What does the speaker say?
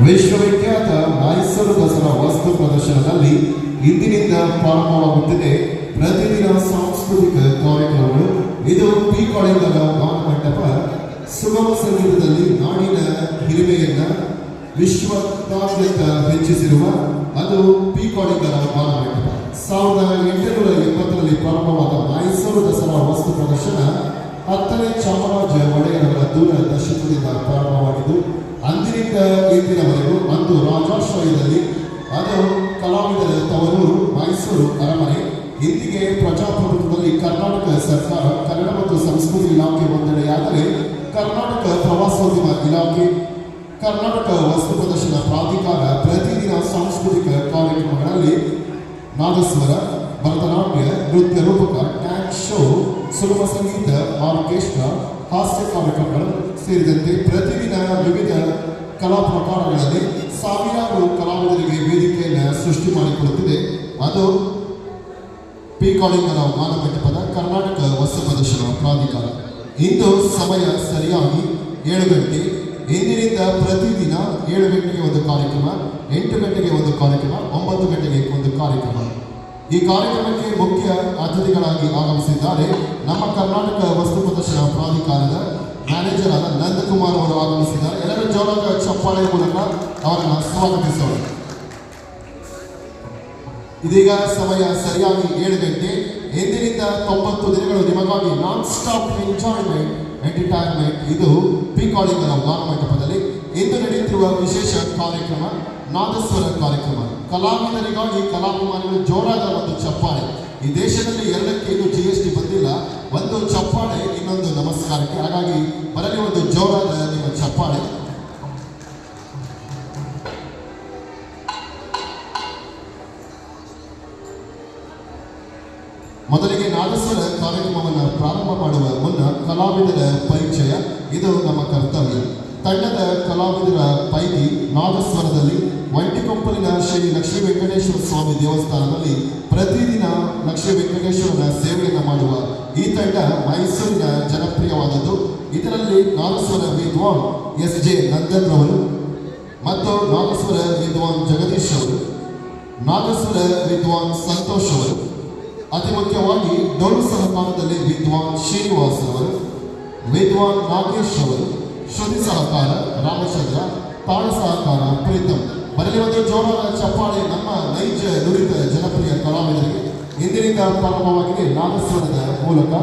ವಿಶ್ವವಿಖ್ಯಾತ ಮೈಸೂರು ದಸರಾ ವಸ್ತು ಪ್ರದರ್ಶನದಲ್ಲಿ ಇಂದಿನಿಂದ ಪ್ರಾರಂಭವಾಗುತ್ತಿದೆ ಪ್ರತಿದಿನ ಸಾಂಸ್ಕೃತಿಕ ಕಾರ್ಯಕ್ರಮಗಳು. ಇದು ಪೀಕಾಳಿಂಗರ ಗಾನಮಂಟಪ ಸುಗಮ ಸಂಗೀತದಲ್ಲಿ ನಾಡಿನ ಹಿರಿಮೆಯನ್ನ ವಿಶ್ವದಾದ್ಯಂತ ಹೆಚ್ಚಿಸಿರುವ ಅದು ಪೀಕಾಳಿಂಗರ ಗಾನಮಂಟಪ. 1880ರಲ್ಲಿ ಪ್ರಾರಂಭವಾದ ಮೈಸೂರು ದಸರಾ ವಸ್ತು ಪ್ರದರ್ಶನ 10ನೇ ಚಾಮರಾಜ ಒಡೆಯರವರ ದೂರದರ್ಶನದಿಂದ ಪ್ರಾರಂಭವಾಗಿದ್ದು ಅಂದಿನಿಂದ ಇಂದಿನವರೆಗೂ ಒಂದು ರಾಜಾಶ್ರಯದಲ್ಲಿ ಅದು ಕಲಾವಿದರ ತವರೂರು ಮೈಸೂರು ಅರಮನೆ. ಇಂದಿಗೆ ಪ್ರಜಾಪ್ರಭುತ್ವದಲ್ಲಿ ಕರ್ನಾಟಕ ಸರ್ಕಾರ ಕನ್ನಡ ಮತ್ತು ಸಂಸ್ಕೃತಿ ಇಲಾಖೆ ಒಂದೆಡೆಯಾದರೆ ಕರ್ನಾಟಕ ಪ್ರವಾಸೋದ್ಯಮ ಇಲಾಖೆ, ಕರ್ನಾಟಕ ವಸ್ತು ಪ್ರದರ್ಶನ ಪ್ರಾಧಿಕಾರ ಪ್ರತಿದಿನ ಸಾಂಸ್ಕೃತಿಕ ಕಾರ್ಯಕ್ರಮಗಳಲ್ಲಿ ನಾದಸ್ವರ, ಭರತನಾಟ್ಯ, ನೃತ್ಯ ರೂಪಕ, ಡ್ಯಾನ್ಸ್ ಶೋ, ಸುಗಮ ಸಂಗೀತ, ಆರ್ಕೆಸ್ಟ್ರಾ, ಹಾಸ್ಯ ಕಾರ್ಯಕ್ರಮಗಳು ಸೇರಿದಂತೆ ಪ್ರತಿದಿನ ವಿವಿಧ ಕಲಾ ಪ್ರಕಾರಗಳಲ್ಲಿ ಸಾವಿರಾರು ಕಲಾವಿದರಿಗೆ ವೇದಿಕೆಯನ್ನು ಸೃಷ್ಟಿ ಮಾಡಿಕೊಡುತ್ತಿದೆ ಅದು ಪೀಕಾಳಿಂಗರ ಗಾನಮಂಟಪದ ಕರ್ನಾಟಕ ವಸ್ತು ಪ್ರದರ್ಶನ ಪ್ರಾಧಿಕಾರ. ಇಂದು ಸಮಯ ಸರಿಯಾಗಿ 7 ಗಂಟೆ. ಇಂದಿನಿಂದ ಪ್ರತಿದಿನ 7 ಗಂಟೆಗೆ ಒಂದು ಕಾರ್ಯಕ್ರಮ, 8 ಗಂಟೆಗೆ ಒಂದು ಕಾರ್ಯಕ್ರಮ, 9 ಗಂಟೆಗೆ ಒಂದು ಕಾರ್ಯಕ್ರಮ. ಈ ಕಾರ್ಯಕ್ರಮಕ್ಕೆ ಮುಖ್ಯ ಅತಿಥಿಗಳಾಗಿ ಆಗಮಿಸಿದ್ದಾರೆ ನಮ್ಮ ಕರ್ನಾಟಕ ವಸ್ತು ಪ್ರದರ್ಶನ ಪ್ರಾಧಿಕಾರದ ಮ್ಯಾನೇಜರ್ ಆದ ನಂದಕುಮಾರ್ ಅವರು ಆಗಮಿಸಿದ್ದಾರೆ. ಎಲ್ಲರೂ ಜೋರಾದ ಚಪ್ಪಾಳೆ ಮೂಲಕ ಅವರನ್ನು ಸ್ವಾಗತಿಸೋಣ. ಇದೀಗ ಸಮಯ ಸರಿಯಾಗಿ 7 ಗಂಟೆ. ಎಂದಿನಿಂದ 90 ದಿನಗಳು ನಿಮಗಾಗಿ ನಾನ್ ಸ್ಟಾಪ್ ಎಂಜಾಯ್ಮೆಂಟ್ ಎಂಟರ್ಟೈನ್ಮೆಂಟ್. ಇದು ಪೀಕಾಳಿಂಗರ ಗಾನಮಂಟಪದಲ್ಲಿ ಇಂದು ನಡೆಯುತ್ತಿರುವ ವಿಶೇಷ ಕಾರ್ಯಕ್ರಮ ನಾದಸ್ವರ ಕಾರ್ಯಕ್ರಮ. ಕಲಾವಿದರಿಗಾಗಿ ಕಲಾಭಿಮಾನಿಗಳು ಜೋರಾದ ಒಂದು ಚಪ್ಪಾಳೆ. ಈ ದೇಶದಲ್ಲಿ 2ಕ್ಕೆ ಇನ್ನೂ GST ಬಂದಿಲ್ಲ. ಒಂದು ಚಪ್ಪಾಳೆ, ಇನ್ನೊಂದು ನಮಸ್ಕಾರಕ್ಕೆ. ಹಾಗಾಗಿ ಬರಲಿ ಒಂದು ಜೋರಾದ ನಿಮ್ಮ ಚಪ್ಪಾಳೆ. ಮೊದಲಿಗೆ ನಾದಸ್ವರ ಕಾರ್ಯಕ್ರಮವನ್ನು ಪ್ರಾರಂಭ ಮಾಡುವ ಮುನ್ನ ಕಲಾವಿದರ ಪರಿಚಯ ಇದು ನಮ್ಮ ಕರ್ತವ್ಯ. ತಂಡದ ಕಲಾವಿದರ ಪೈಕಿ ನಾದಸ್ವರದಲ್ಲಿ ವಂಟಿಕೊಪ್ಪಲಿನ ಶ್ರೀ ಲಕ್ಷ್ಮೀ ವೆಂಕಟೇಶ್ವರ ಸ್ವಾಮಿ ದೇವಸ್ಥಾನದಲ್ಲಿ ಪ್ರತಿದಿನ ಲಕ್ಷ್ಮೀ ವೆಂಕಟೇಶ್ವರನ ಸೇವೆಯನ್ನು ಮಾಡುವ ಈ ತಂಡ ಮೈಸೂರಿನ ಜನಪ್ರಿಯವಾದದ್ದು. ಇದರಲ್ಲಿ ನಾದಸ್ವರ ವಿದ್ವಾನ್ SJ ನಂದನ್ ರವರು ಮತ್ತು ನಾದಸ್ವರ ವಿದ್ವಾನ್ ಜಗದೀಶ್ ಅವರು, ನಾದಸ್ವರ ವಿದ್ವಾನ್ ಸಂತೋಷ್ ಅವರು, ಅತಿ ಮುಖ್ಯವಾಗಿ ಡೋಲು ಸಹಕಾರದಲ್ಲಿ ವಿದ್ವಾನ್ ಶ್ರೀನಿವಾಸ್ ಅವರು, ವಿದ್ವಾನ್ ನಾಗೇಶ್ ಅವರು, ಶ್ರುತಿ ಸಹಕಾರ ರಾಮಚಂದ್ರ, ತಾಳ ಸಹಕಾರ ಪ್ರೀತಮ್. ಬರಲಿ ಒಂದು ಜೋರಾದ ಚಪ್ಪಾಳೆ ನಮ್ಮ ನೈಜ ನುರಿತ ಜನಪ್ರಿಯ ಕಲಾವಿದರಿಗೆ. ಇಂದಿನಿಂದ ಪ್ರಾರಂಭವಾಗಿದೆ ನಾದಸ್ವರದ ಮೂಲಕ